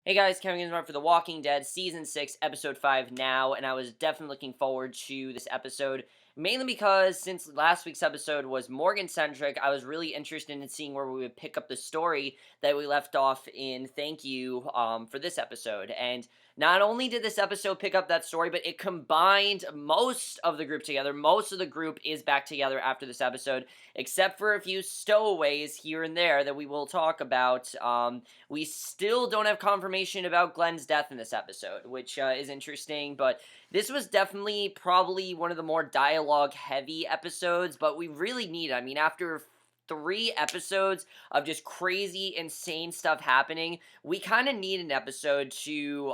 Hey guys, coming in for The Walking Dead Season 6, Episode 5 now, and I was definitely looking forward to this episode, mainly because since last week's episode was Morgan-centric, I was really interested in seeing where we would pick up the story that we left off in Thank You for this episode, and not only did this episode pick up that story, but it combined most of the group together. Most of the group is back together after this episode, except for a few stowaways here and there that we will talk about. We still don't have confirmation about Glenn's death in this episode, which is interesting, but this was definitely probably one of the more dialogue-heavy episodes, but we really need it. I mean, after 3 episodes of just crazy, insane stuff happening, we kind of need an episode to,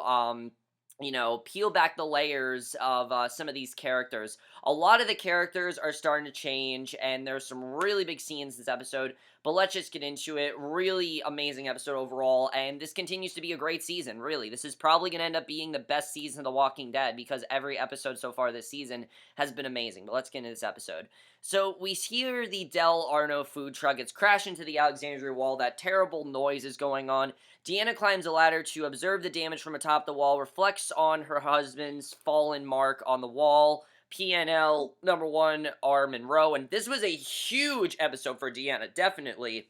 peel back the layers of some of these characters. A lot of the characters are starting to change, and there's some really big scenes this episode, but let's just get into it. Really amazing episode overall, and this continues to be a great season, really. This is probably going to end up being the best season of The Walking Dead, because every episode so far this season has been amazing, but let's get into this episode. So, we hear the Del Arno food truck. It's crashed into the Alexandria wall. That terrible noise is going on. Deanna climbs a ladder to observe the damage from atop the wall, reflects on her husband's fallen mark on the wall. PNL, number 1, R. Monroe, and this was a huge episode for Deanna, definitely.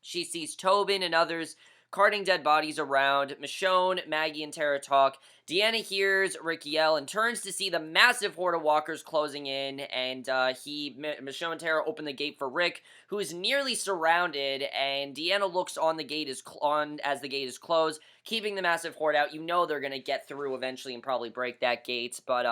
She sees Tobin and others carting dead bodies around. Michonne, Maggie, and Tara talk. Deanna hears Rick yell and turns to see the massive horde of walkers closing in, and Michonne and Tara open the gate for Rick, who is nearly surrounded, and Deanna looks on the gate as the gate is closed, keeping the massive horde out. You know they're gonna get through eventually and probably break that gate, but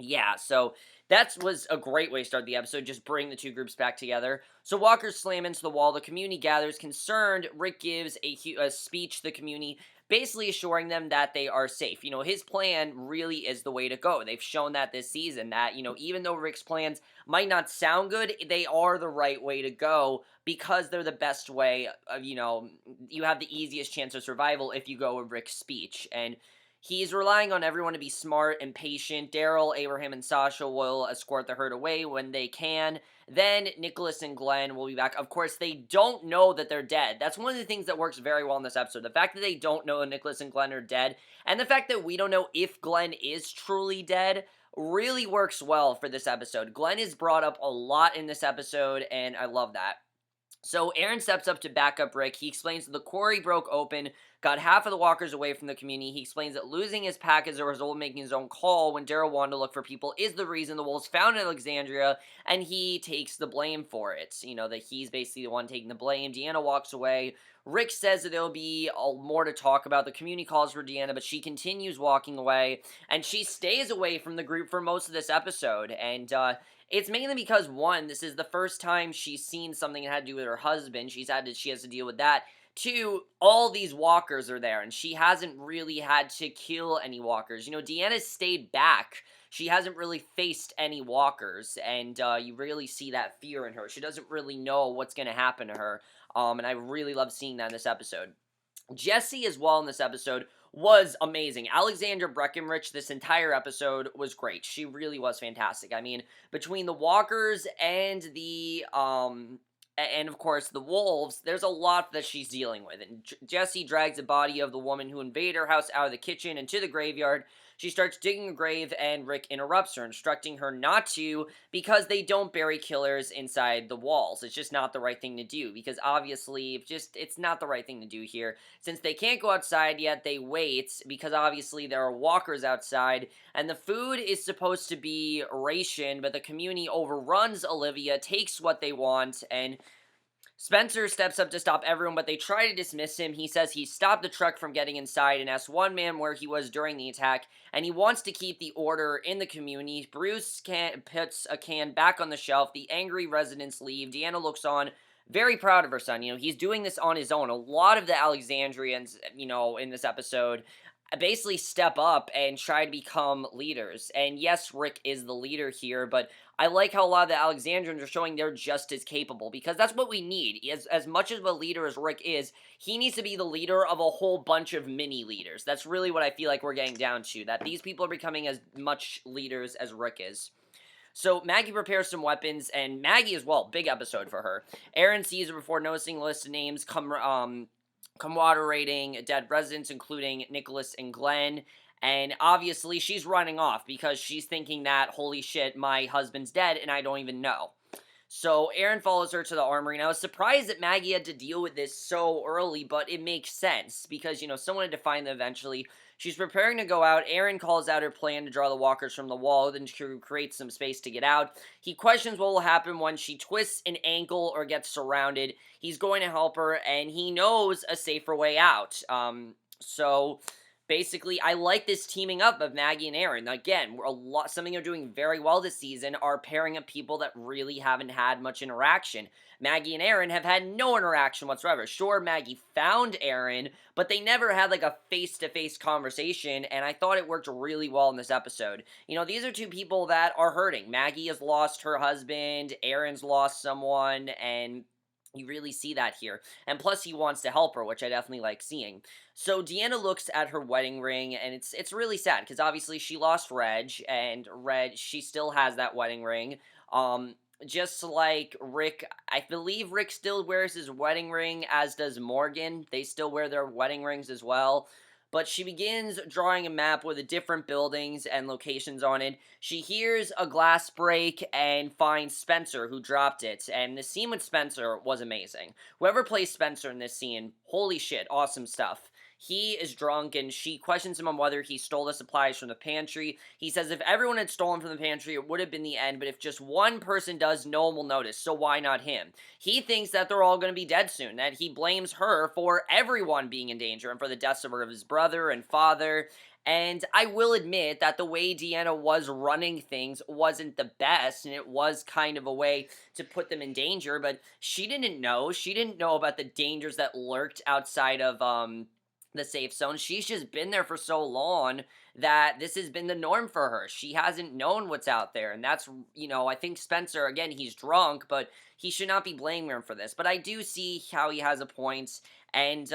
yeah, so that was a great way to start the episode, just bring the two groups back together. So walkers slam into the wall, the community gathers, concerned. Rick gives a speech to the community, basically assuring them that they are safe. You know, his plan really is the way to go. They've shown that this season, that, even though Rick's plans might not sound good, they are the right way to go, because they're the best way of, you have the easiest chance of survival if you go with Rick's speech. And he's relying on everyone to be smart and patient. Daryl, Abraham, and Sasha will escort the herd away when they can. Then Nicholas and Glenn will be back. Of course, they don't know that they're dead. That's one of the things that works very well in this episode. The fact that they don't know Nicholas and Glenn are dead, and the fact that we don't know if Glenn is truly dead, really works well for this episode. Glenn is brought up a lot in this episode, and I love that. So Aaron steps up to back up Rick. He explains that the quarry broke open, got half of the walkers away from the community. He explains that losing his pack as a result of making his own call when Daryl wanted to look for people is the reason the wolves found Alexandria, and he takes the blame for it. That he's basically the one taking the blame. Deanna walks away. Rick says that there'll be more to talk about. The community calls for Deanna, but she continues walking away, and she stays away from the group for most of this episode, and it's mainly because, one, this is the first time she's seen something that had to do with her husband. She has to deal with that. 2, all these walkers are there, and she hasn't really had to kill any walkers. Deanna stayed back. She hasn't really faced any walkers, and you really see that fear in her. She doesn't really know what's going to happen to her, and I really love seeing that in this episode. Jesse as well in this episode was amazing. Alexandra Breckenridge, this entire episode was great. She really was fantastic. I mean, between the walkers and of course the wolves, there's a lot that she's dealing with. And Jesse drags the body of the woman who invaded her house out of the kitchen into the graveyard. She starts digging a grave, and Rick interrupts her, instructing her not to, because they don't bury killers inside the walls. It's just not the right thing to do, because obviously, it's not the right thing to do here. Since they can't go outside yet, they wait, because obviously there are walkers outside, and the food is supposed to be rationed, but the community overruns Olivia, takes what they want, and Spencer steps up to stop everyone, but they try to dismiss him. He says he stopped the truck from getting inside and asks one man where he was during the attack, and he wants to keep the order in the community. Bruce puts a can back on the shelf. The angry residents leave. Deanna looks on, very proud of her son. He's doing this on his own. A lot of the Alexandrians, in this episode, basically step up and try to become leaders. And yes, Rick is the leader here, but I like how a lot of the Alexandrians are showing they're just as capable, because that's what we need. As much of a leader as Rick is, he needs to be the leader of a whole bunch of mini leaders. That's really what I feel like we're getting down to, that these people are becoming as much leaders as Rick is. So Maggie prepares some weapons, and Maggie as well, big episode for her. Aaron sees her before noticing a list of names commemorating dead residents, including Nicholas and Glenn. And obviously, she's running off because she's thinking that, holy shit, my husband's dead and I don't even know. So Aaron follows her to the armory, and I was surprised that Maggie had to deal with this so early, but it makes sense because, someone had to find them eventually. She's preparing to go out. Aaron calls out her plan to draw the walkers from the wall, then she creates some space to get out. He questions what will happen when she twists an ankle or gets surrounded. He's going to help her, and he knows a safer way out. So basically, I like this teaming up of Maggie and Aaron. Again, something they're doing very well this season are pairing up people that really haven't had much interaction. Maggie and Aaron have had no interaction whatsoever. Sure, Maggie found Aaron, but they never had like a face-to-face conversation, and I thought it worked really well in this episode. These are two people that are hurting. Maggie has lost her husband, Aaron's lost someone, and you really see that here. And plus, he wants to help her, which I definitely like seeing. So Deanna looks at her wedding ring, and it's really sad, because obviously she lost Reg, and she still has that wedding ring. Just like Rick, I believe Rick still wears his wedding ring, as does Morgan. They still wear their wedding rings as well. But she begins drawing a map with the different buildings and locations on it. She hears a glass break and finds Spencer, who dropped it. And the scene with Spencer was amazing. Whoever plays Spencer in this scene, holy shit, awesome stuff. He is drunk, and she questions him on whether he stole the supplies from the pantry. He says if everyone had stolen from the pantry, it would have been the end, but if just one person does, no one will notice, so why not him? He thinks that they're all going to be dead soon, that he blames her for everyone being in danger, and for the deaths of his brother and father. And I will admit that the way Deanna was running things wasn't the best, and it was kind of a way to put them in danger, but she didn't know. She didn't know about the dangers that lurked outside of, the safe zone. She's just been there for so long that this has been the norm for her. She hasn't known what's out there, and that's, I think Spencer, again, he's drunk, but he should not be blaming her for this. But I do see how he has a point, and,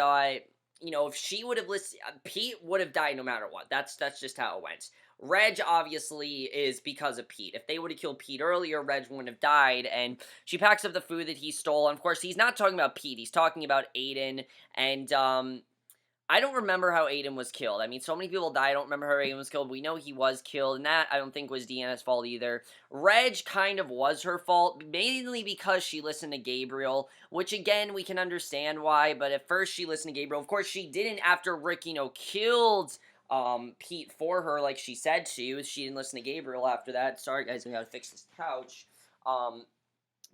if she would have listened, Pete would have died no matter what. That's just how it went. Reg, obviously, is because of Pete. If they would have killed Pete earlier, Reg wouldn't have died, and she packs up the food that he stole, and of course, he's not talking about Pete, he's talking about Aiden, and, I don't remember how Aiden was killed. I mean, so many people die. I don't remember how Aiden was killed. We know he was killed, and that I don't think was Deanna's fault either. Reg kind of was her fault, mainly because she listened to Gabriel, which, again, we can understand why, but at first she listened to Gabriel. Of course, she didn't after Rick, killed Pete for her like she said to. She didn't listen to Gabriel after that. Sorry, guys, I gotta fix this couch.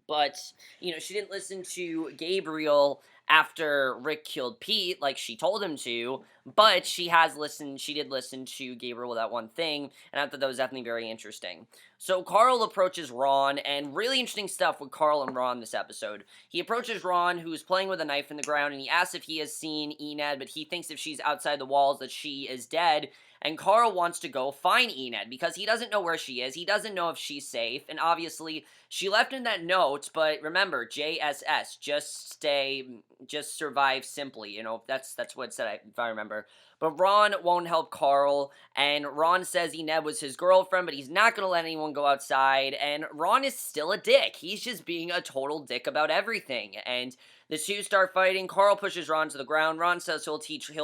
But, she didn't listen to Gabriel after Rick killed Pete, like she told him to, but she did listen to Gabriel with that one thing, and I thought that was definitely very interesting. So Carl approaches Ron, and really interesting stuff with Carl and Ron this episode. He approaches Ron, who is playing with a knife in the ground, and he asks if he has seen Enid, but he thinks if she's outside the walls that she is dead, and Carl wants to go find Enid, because he doesn't know where she is, he doesn't know if she's safe, and obviously, she left in that note, but remember, JSS, just survive simply, that's what it said, if I remember. But Ron won't help Carl, and Ron says Enid was his girlfriend, but he's not going to let anyone go outside, and Ron is still a dick. He's just being a total dick about everything, and the two start fighting. Carl pushes Ron to the ground. Ron says he'll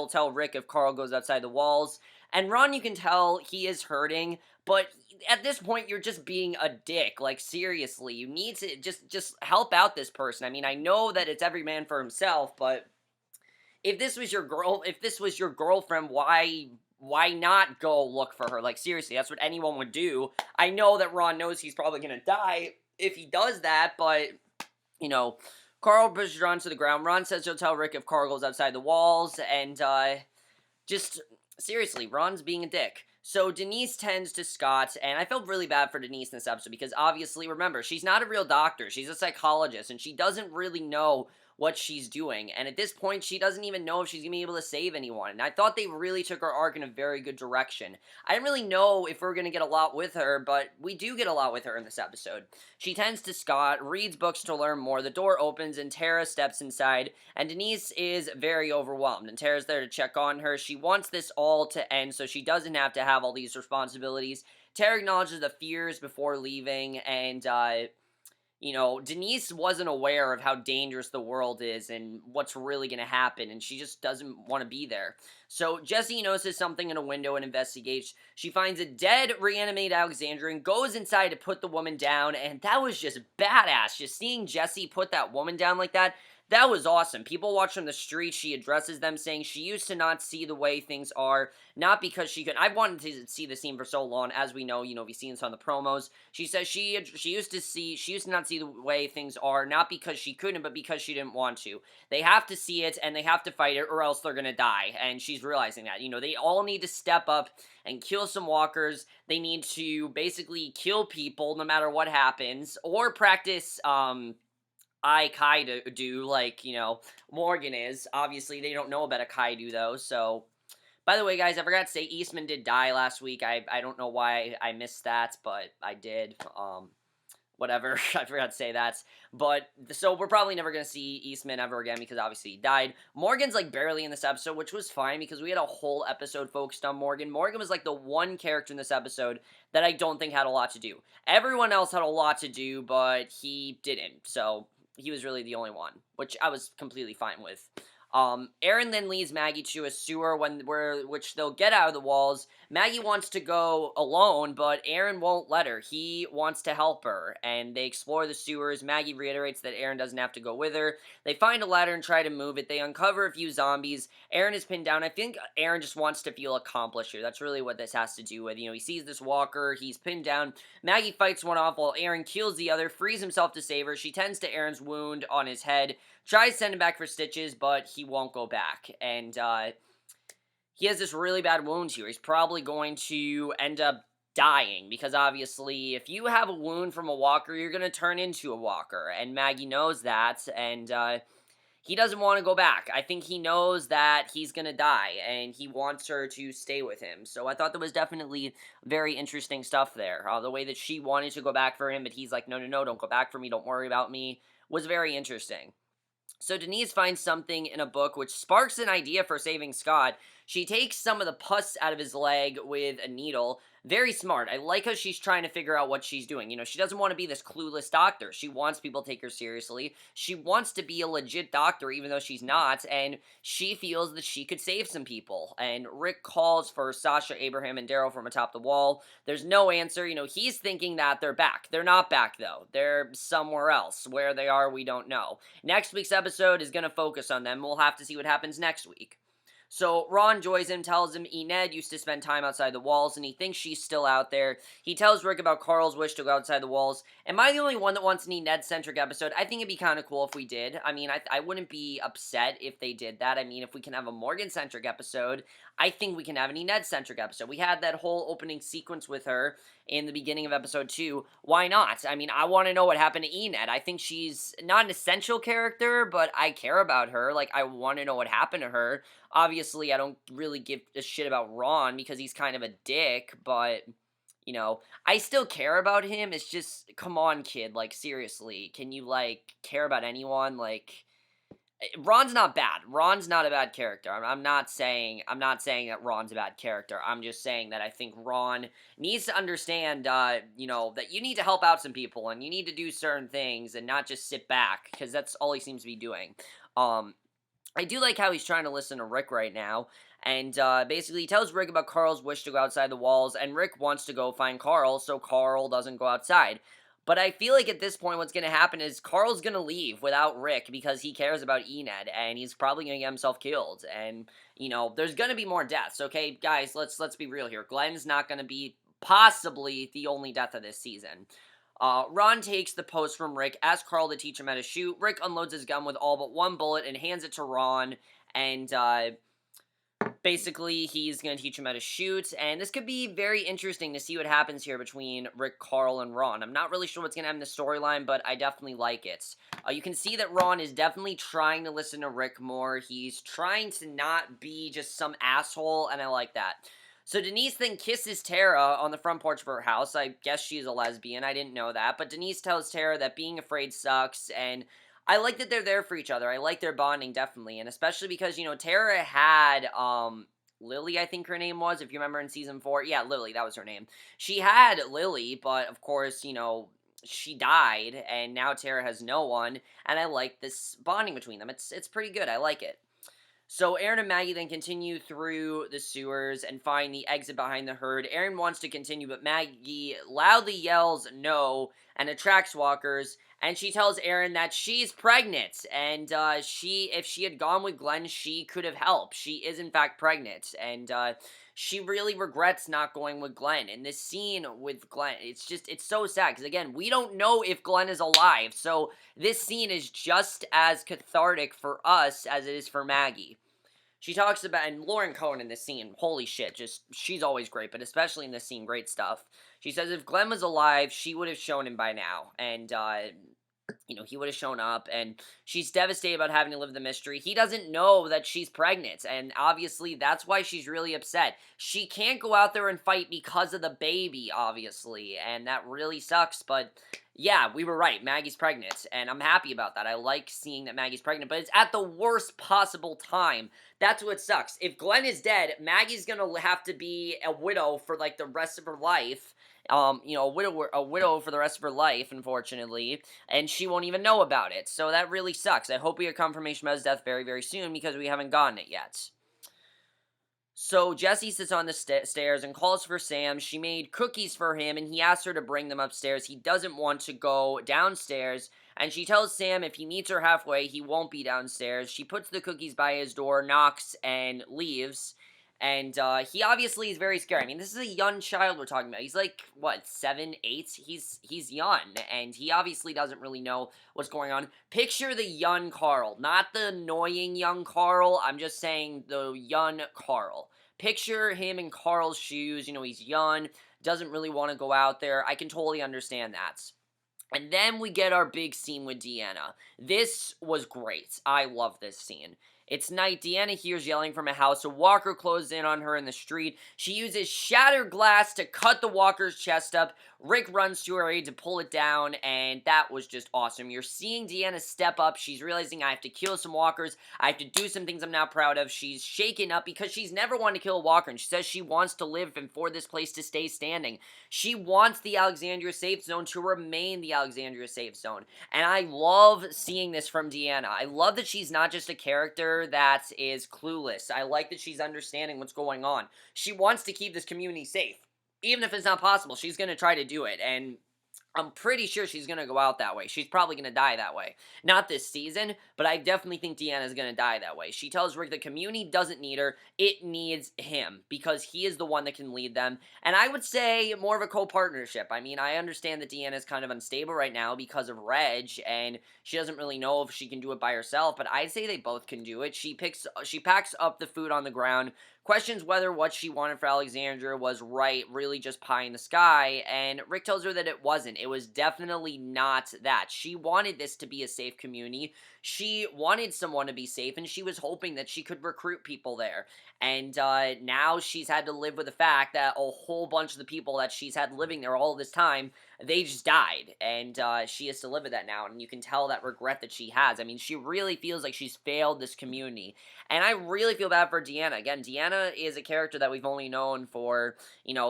tell Rick if Carl goes outside the walls, and Ron, you can tell he is hurting, but at this point, you're just being a dick. Like, seriously, you need to just help out this person. I mean, I know that it's every man for himself, but if this was your girlfriend, why not go look for her? Like, seriously, that's what anyone would do. I know that Ron knows he's probably gonna die if he does that, but, Carl pushes Ron to the ground. Ron says he'll tell Rick if Carl goes outside the walls, and, just, seriously, Ron's being a dick. So Denise tends to Scott, and I felt really bad for Denise in this episode, because obviously, remember, she's not a real doctor, she's a psychologist, and she doesn't really know what she's doing, and at this point, she doesn't even know if she's gonna be able to save anyone, and I thought they really took her arc in a very good direction. I didn't really know if we are gonna get a lot with her, but we do get a lot with her in this episode. She tends to Scott, reads books to learn more, the door opens, and Tara steps inside, and Denise is very overwhelmed, and Tara's there to check on her. She wants this all to end, so she doesn't have to have all these responsibilities. Tara acknowledges the fears before leaving, and, Denise wasn't aware of how dangerous the world is and what's really going to happen, and she just doesn't want to be there. So Jessie notices something in a window and investigates. She finds a dead, reanimated Alexandria and goes inside to put the woman down, and that was just badass. Just seeing Jessie put that woman down like that was awesome. People watch from the street. She addresses them saying she used to not see the way things are, not because she could. I've wanted to see the scene for so long, as we know, we've seen this on the promos. She says she used to not see the way things are, not because she couldn't, but because she didn't want to. They have to see it, and they have to fight it, or else they're gonna die, and she's realizing that. They all need to step up and kill some walkers. They need to basically kill people no matter what happens, or practice, Kaido, like, Morgan is. Obviously, they don't know about a Kaido, though, so... By the way, guys, I forgot to say, Eastman did die last week. I don't know why I missed that, but I did. Whatever. I forgot to say that. But, so we're probably never going to see Eastman ever again because obviously he died. Morgan's, like, barely in this episode, which was fine because we had a whole episode focused on Morgan. Morgan was, like, the one character in this episode that I don't think had a lot to do. Everyone else had a lot to do, but he didn't. So, he was really the only one, which I was completely fine with. Aaron then leads Maggie to a sewer which they'll get out of the walls. Maggie wants to go alone, but Aaron won't let her. He wants to help her, and they explore the sewers. Maggie reiterates that Aaron doesn't have to go with her. They find a ladder and try to move it. They uncover a few zombies. Aaron is pinned down. I think Aaron just wants to feel accomplished here. That's really what this has to do with. He sees this walker. He's pinned down. Maggie fights one off while Aaron kills the other, frees himself to save her. She tends to Aaron's wound on his head. Tries to send him back for stitches, but he won't go back. And, he has this really bad wound here. He's probably going to end up dying, because obviously, if you have a wound from a walker, you're going to turn into a walker. And Maggie knows that, and, he doesn't want to go back. I think he knows that he's going to die, and he wants her to stay with him. So I thought there was definitely very interesting stuff there. The way that she wanted to go back for him, but he's like, no, don't go back for me, don't worry about me, was very interesting. So Denise finds something in a book which sparks an idea for saving Scott. She takes some of the pus out of his leg with a needle. Very smart. I like how she's trying to figure out what she's doing. She doesn't want to be this clueless doctor. She wants people to take her seriously. She wants to be a legit doctor, even though she's not, and she feels that she could save some people. And Rick calls for Sasha, Abraham, and Daryl from atop the wall. There's no answer. He's thinking that they're back. They're not back, though. They're somewhere else. Where they are, we don't know. Next week's episode is going to focus on them. We'll have to see what happens next week. So Ron joins him, tells him Enid used to spend time outside the walls, and he thinks she's still out there. He tells Rick about Carl's wish to go outside the walls. Am I the only one that wants an Enid-centric episode? I think it'd be kind of cool if we did. I mean, I wouldn't be upset if they did that. I mean, if we can have a Morgan-centric episode, I think we can have an Enid-centric episode. We had that whole opening sequence with her in the beginning of episode 2. Why not? I mean, I want to know what happened to Enid. I think she's not an essential character, but I care about her. Like, I want to know what happened to her. Obviously, I don't really give a shit about Ron because he's kind of a dick, but, I still care about him. It's just, come on, kid, like, seriously, can you, like, care about anyone? Like, Ron's not bad. Ron's not a bad character. I'm not saying that Ron's a bad character. I'm just saying that I think Ron needs to understand, that you need to help out some people, and you need to do certain things, and not just sit back, because that's all he seems to be doing. I do like how he's trying to listen to Rick right now, and basically he tells Rick about Carl's wish to go outside the walls, and Rick wants to go find Carl, so Carl doesn't go outside. But I feel like at this point what's going to happen is Carl's going to leave without Rick because he cares about Enid, and he's probably going to get himself killed, and, there's going to be more deaths, okay? Guys, let's be real here. Glenn's not going to be possibly the only death of this season. Ron takes the post from Rick, asks Carl to teach him how to shoot. Rick unloads his gun with all but one bullet and hands it to Ron, and, basically, he's going to teach him how to shoot, and this could be very interesting to see what happens here between Rick, Carl, and Ron. I'm not really sure what's going to happen in the storyline, but I definitely like it. You can see that Ron is definitely trying to listen to Rick more. He's trying to not be just some asshole, and I like that. So Denise then kisses Tara on the front porch of her house. I guess she's a lesbian. I didn't know that. But Denise tells Tara that being afraid sucks, and I like that they're there for each other. I like their bonding, definitely. And especially because, Tara had, Lily, I think her name was, if you remember in Season 4. Yeah, Lily, that was her name. She had Lily, but, of course, she died, and now Tara has no one, and I like this bonding between them. It's pretty good. I like it. So Aaron and Maggie then continue through the sewers and find the exit behind the herd. Aaron wants to continue, but Maggie loudly yells no and attracts walkers. And she tells Aaron that she's pregnant, and if she had gone with Glenn, she could have helped. She is in fact pregnant, and she really regrets not going with Glenn. And this scene with Glenn, it's so sad because again, we don't know if Glenn is alive. So this scene is just as cathartic for us as it is for Maggie. She talks about, and Lauren Cohen in this scene, holy shit, she's always great, but especially in this scene, great stuff. She says if Glenn was alive, she would have shown him by now, and, he would have shown up, and she's devastated about having to live the mystery. He doesn't know that she's pregnant, and obviously that's why she's really upset. She can't go out there and fight because of the baby, obviously, and that really sucks, but yeah, we were right. Maggie's pregnant, and I'm happy about that. I like seeing that Maggie's pregnant, but it's at the worst possible time. That's what sucks. If Glenn is dead, Maggie's gonna have to be a widow for, like, the rest of her life. A widow for the rest of her life, unfortunately, and she won't even know about it. So that really sucks. I hope we get confirmation about his death very, very soon, because we haven't gotten it yet. So Jessie sits on the stairs and calls for Sam. She made cookies for him, and he asks her to bring them upstairs. He doesn't want to go downstairs, and she tells Sam if he meets her halfway, he won't be downstairs. She puts the cookies by his door, knocks, and leaves. And he obviously is very scared. I mean, this is a young child we're talking about. He's like, what, 7, 8? He's young, and he obviously doesn't really know what's going on. Picture the young Carl, not the annoying young Carl. I'm just saying the young Carl. Picture him in Carl's shoes. He's young, doesn't really want to go out there. I can totally understand that. And then we get our big scene with Deanna. This was great. I love this scene. It's night. Deanna hears yelling from a house. A walker closes in on her in the street. She uses shattered glass to cut the walker's chest up. Rick runs to her aid to pull it down, and that was just awesome. You're seeing Deanna step up. She's realizing I have to kill some walkers. I have to do some things I'm not proud of. She's shaken up because she's never wanted to kill a walker, and she says she wants to live and for this place to stay standing. She wants the Alexandria safe zone to remain the Alexandria safe zone, and I love seeing this from Deanna. I love that she's not just a character that is clueless. I like that she's understanding what's going on. She wants to keep this community safe. Even if it's not possible, she's going to try to do it, and I'm pretty sure she's going to go out that way. She's probably going to die that way. Not this season, but I definitely think Deanna's going to die that way. She tells Rick the community doesn't need her, it needs him, because he is the one that can lead them, and I would say more of a co-partnership. I mean, I understand that Deanna's kind of unstable right now because of Reg, and she doesn't really know if she can do it by herself, but I'd say they both can do it. She packs up the food on the ground, questions whether what she wanted for Alexandria was really just pie in the sky, and Rick tells her that it wasn't. It was definitely not that. She wanted this to be a safe community. She wanted someone to be safe, and she was hoping that she could recruit people there. And now she's had to live with the fact that a whole bunch of the people that she's had living there all this time, they just died, and she has to live with that now, and you can tell that regret that she has. I mean, she really feels like she's failed this community, and I really feel bad for Deanna. Again, Deanna is a character that we've only known for,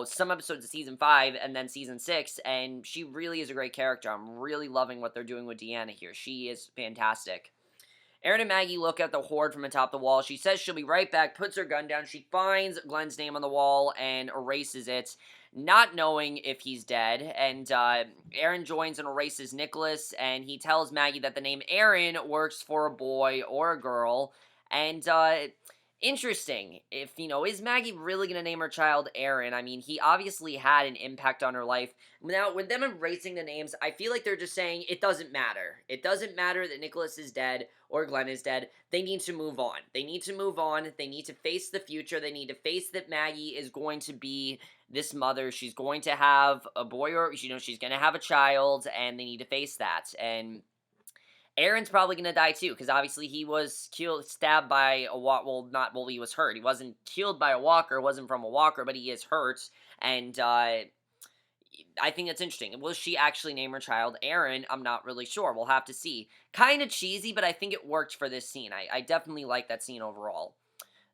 some episodes of Season 5 and then Season 6, and she really is a great character. I'm really loving what they're doing with Deanna here. She is fantastic. Aaron and Maggie look at the horde from atop the wall. She says she'll be right back, puts her gun down. She finds Glenn's name on the wall and erases it, not knowing if he's dead. And Aaron joins and erases Nicholas, and he tells Maggie that the name Aaron works for a boy or a girl. And interesting. If, is Maggie really going to name her child Aaron? I mean, he obviously had an impact on her life. Now, with them erasing the names, I feel like they're just saying it doesn't matter. It doesn't matter that Nicholas is dead or Glenn is dead. They need to move on. They need to move on. They need to face the future. They need to face that Maggie is going to be this mother. She's going to have a boy or, she's going to have a child, and they need to face that. And Aaron's probably going to die too, because obviously he was stabbed by a walker. He was hurt. He wasn't killed by a walker, wasn't from a walker, but he is hurt, and I think that's interesting. Will she actually name her child Aaron? I'm not really sure. We'll have to see. Kind of cheesy, but I think it worked for this scene. I definitely like that scene overall.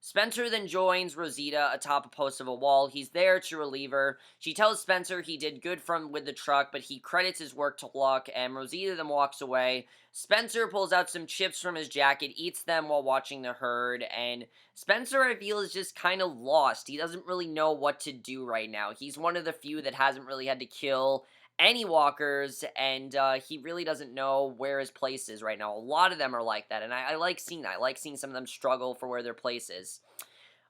Spencer then joins Rosita atop a post of a wall. He's there to relieve her. She tells Spencer he did good from with the truck, but he credits his work to luck, and Rosita then walks away. Spencer pulls out some chips from his jacket, eats them while watching the herd, and Spencer, I feel, is just kind of lost. He doesn't really know what to do right now. He's one of the few that hasn't really had to kill any walkers, and he really doesn't know where his place is right now. A lot of them are like that, and I like seeing that. I like seeing some of them struggle for where their place is.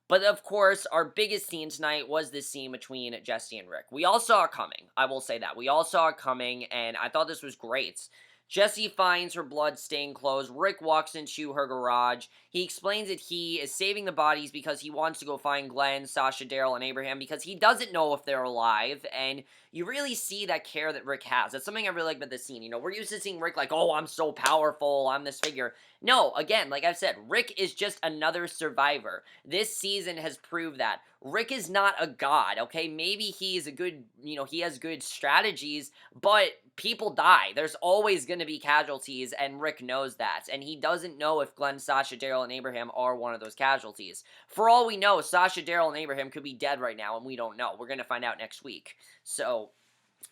But of course, our biggest scene tonight was this scene between Jessie and Rick. We all saw it coming. I will say that. We all saw it coming, and I thought this was great. Jessie finds her blood-stained clothes. Rick walks into her garage. He explains that he is saving the bodies because he wants to go find Glenn, Sasha, Daryl, and Abraham because he doesn't know if they're alive, and you really see that care that Rick has. That's something I really like about this scene. You know, we're used to seeing Rick like, oh, I'm so powerful, I'm this figure. No, again, like I've said, Rick is just another survivor. This season has proved that. Rick is not a god, okay? Maybe he is a good, he has good strategies, but people die. There's always going to be casualties, and Rick knows that. And he doesn't know if Glenn, Sasha, Daryl, and Abraham are one of those casualties. For all we know, Sasha, Daryl, and Abraham could be dead right now, and we don't know. We're going to find out next week. So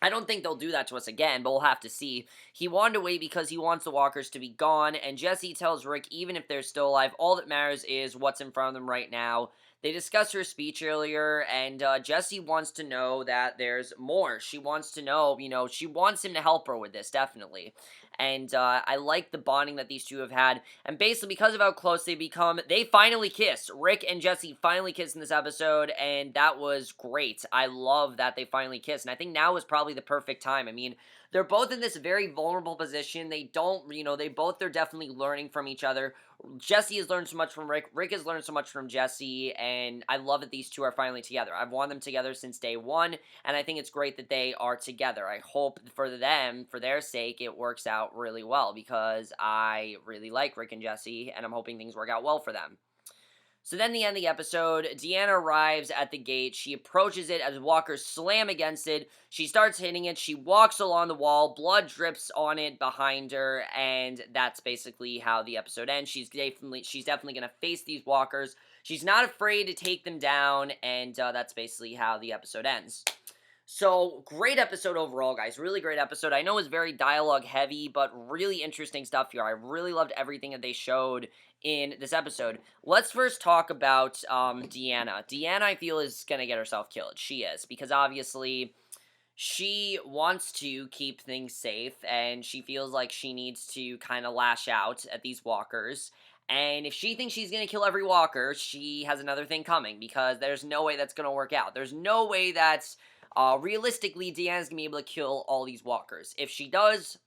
I don't think they'll do that to us again, but we'll have to see. He wanted away because he wants the walkers to be gone, and Jessie tells Rick even if they're still alive, all that matters is what's in front of them right now. They discussed her speech earlier, and Jessie wants to know that there's more. She wants to know, she wants him to help her with this, definitely. And I like the bonding that these two have had. And basically, because of how close they become, they finally kiss. Rick and Jessie finally kiss in this episode, and that was great. I love that they finally kiss. And I think now is probably the perfect time. I mean, they're both in this very vulnerable position. They don't, they both are definitely learning from each other. Jessie has learned so much from Rick. Rick has learned so much from Jessie, and I love that these two are finally together. I've wanted them together since day one, and I think it's great that they are together. I hope for them, for their sake, it works out really well, because I really like Rick and Jessie, and I'm hoping things work out well for them. So then the end of the episode, Deanna arrives at the gate. She approaches it as walkers slam against it. She starts hitting it. She walks along the wall. Blood drips on it behind her, and that's basically how the episode ends. She's definitely going to face these walkers. She's not afraid to take them down, and that's basically how the episode ends. So, great episode overall, guys. Really great episode. I know it's very dialogue heavy, but really interesting stuff here. I really loved everything that they showed in this episode. Let's first talk about Deanna. Deanna, I feel, is going to get herself killed. She is, because obviously she wants to keep things safe, and she feels like she needs to kind of lash out at these walkers. And if she thinks she's going to kill every walker, she has another thing coming, because there's no way that's going to work out. There's no way that's realistically, Deanna's gonna be able to kill all these walkers. If she does,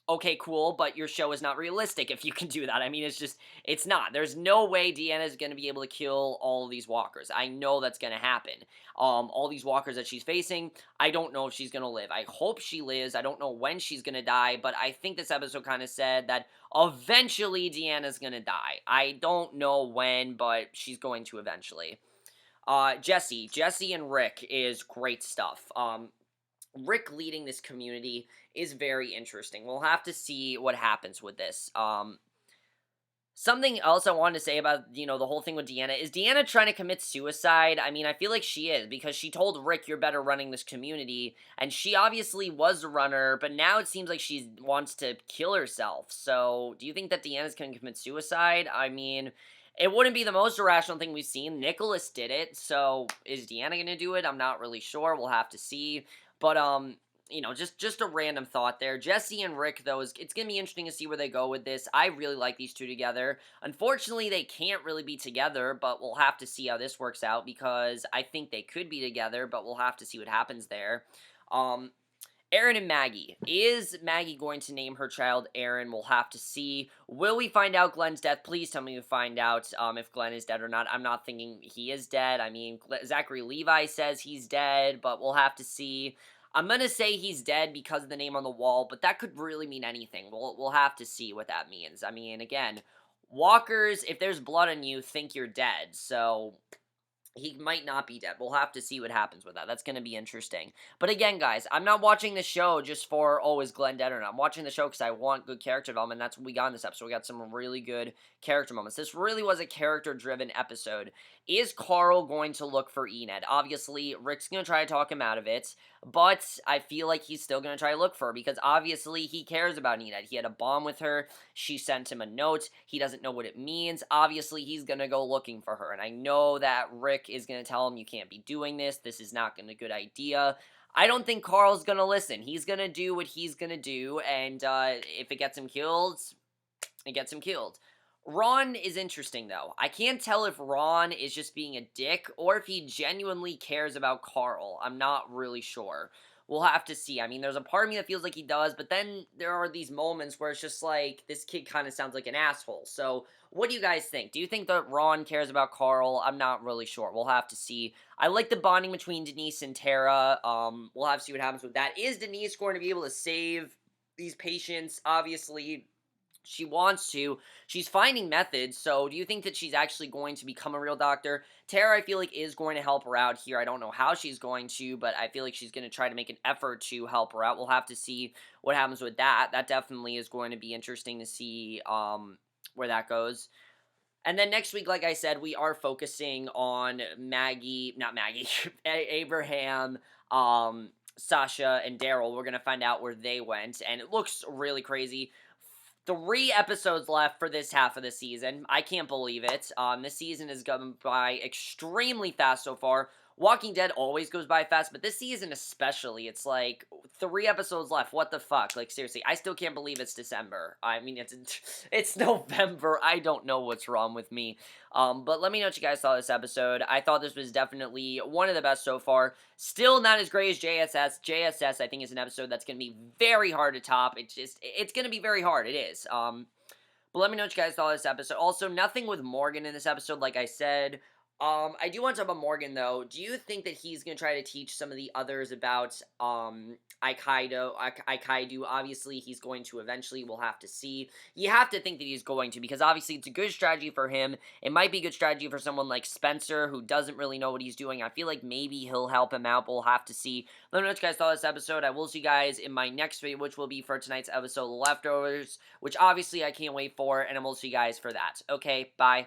okay, cool, but your show is not realistic if you can do that. I mean, it's not. There's no way Deanna's gonna be able to kill all of these walkers. I know that's gonna happen. All these walkers that she's facing, I don't know if she's gonna live. I hope she lives. I don't know when she's gonna die, but I think this episode kind of said that eventually Deanna's gonna die. I don't know when, but she's going to eventually. Jessie and Rick is great stuff. Rick leading this community is very interesting. We'll have to see what happens with this. Something else I wanted to say about, the whole thing with Deanna is Deanna trying to commit suicide. I mean, I feel like she is, because she told Rick, you're better running this community, and she obviously was a runner, but now it seems like she wants to kill herself. So, do you think that Deanna's going to commit suicide? I mean, it wouldn't be the most irrational thing we've seen. Nicholas did it, so is Deanna going to do it? I'm not really sure. We'll have to see. But, just a random thought there. Jessie and Rick, though, it's going to be interesting to see where they go with this. I really like these two together. Unfortunately, they can't really be together, but we'll have to see how this works out, because I think they could be together, but we'll have to see what happens there. Aaron and Maggie. Is Maggie going to name her child Aaron? We'll have to see. Will we find out Glenn's death? Please tell me we find out if Glenn is dead or not. I'm not thinking he is dead. I mean, Zachary Levi says he's dead, but we'll have to see. I'm going to say he's dead because of the name on the wall, but that could really mean anything. We'll have to see what that means. I mean, again, walkers, if there's blood on you, think you're dead. So, he might not be dead. We'll have to see what happens with that. That's going to be interesting. But again, guys, I'm not watching the show just for, oh, is Glenn dead or not? I'm watching the show because I want good character development. That's what we got in this episode. We got some really good character moments. This really was a character-driven episode. Is Carl going to look for Enid? Obviously, Rick's going to try to talk him out of it, but I feel like he's still going to try to look for her because obviously he cares about Enid. He had a bond with her. She sent him a note. He doesn't know what it means. Obviously, he's going to go looking for her, and I know that Rick is going to tell him, you can't be doing this. This is not a good idea. I don't think Carl's going to listen. He's going to do what he's going to do, and if it gets him killed, it gets him killed. Ron is interesting, though. I can't tell if Ron is just being a dick or if he genuinely cares about Carl. I'm not really sure. We'll have to see. I mean, there's a part of me that feels like he does, but then there are these moments where it's just like, this kid kind of sounds like an asshole. So, what do you guys think? Do you think that Ron cares about Carl? I'm not really sure. We'll have to see. I like the bonding between Denise and Tara. We'll have to see what happens with that. Is Denise going to be able to save these patients? Obviously, she wants to. She's finding methods, so do you think that she's actually going to become a real doctor? Tara, I feel like, is going to help her out here. I don't know how she's going to, but I feel like she's going to try to make an effort to help her out. We'll have to see what happens with that. That definitely is going to be interesting to see where that goes. And then next week, like I said, we are focusing on Maggie, not Maggie, Abraham, Sasha, and Daryl. We're going to find out where they went, and it looks really crazy. 3 episodes left for this half of the season. I can't believe it. This season has gone by extremely fast so far. Walking Dead always goes by fast, but this season especially, it's like 3 episodes left. What the fuck? Like, seriously, I still can't believe it's December. I mean, it's November. I don't know what's wrong with me. But let me know what you guys thought of this episode. I thought this was definitely one of the best so far. Still not as great as JSS. JSS, I think, is an episode that's going to be very hard to top. It's going to be very hard. It is. But let me know what you guys thought of this episode. Also, nothing with Morgan in this episode, like I said. I do want to talk about Morgan, though. Do you think that he's going to try to teach some of the others about, Aikaido? Obviously, he's going to eventually. We'll have to see. You have to think that he's going to, because obviously it's a good strategy for him. It might be a good strategy for someone like Spencer, who doesn't really know what he's doing. I feel like maybe he'll help him out, but we'll have to see. Let me know what you guys thought of this episode. I will see you guys in my next video, which will be for tonight's episode, Leftovers, which obviously I can't wait for, and I will see you guys for that. Okay, bye.